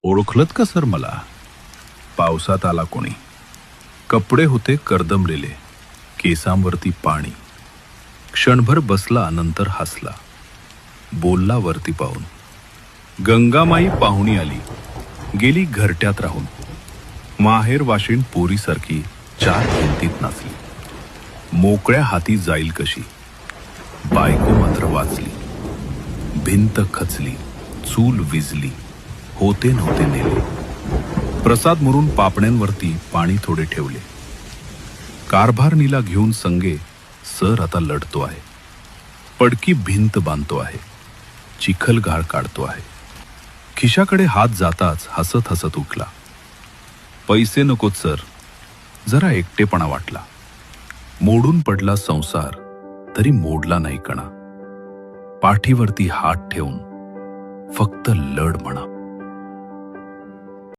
ओळखलत का सर मला? पावसात आला कोणी. कपडे होते कर्दमलेले, केसांवरती पाणी. क्षणभर बसला, नंतर हसला, बोलला वरती पाहून. गंगामाई पाहुणी आली, गेली घरट्यात राहून. माहेर वाशिण पोरीसारखी चार भिंतीत नाचली. मोकळ्या हाती जाईल कशी, बायको मात्र वाचली. भिंत खचली, चूल विजली, होते नव्हते नेले. प्रसाद मुरून पापण्यांवरती पाणी थोडे ठेवले. कारभारणीला घेऊन संगे सर आता लढतो आहे. पडकी भिंत बांधतो आहे, चिखल गाळ काढतो आहे. खिशाकडे हात जाताच हसत हसत उठला. पैसे नकोत सर, जरा एकटेपणा वाटला. मोडून पडला संसार, तरी मोडला नाही कणा. पाठीवरती हात ठेवून फक्त लढ म्हणा.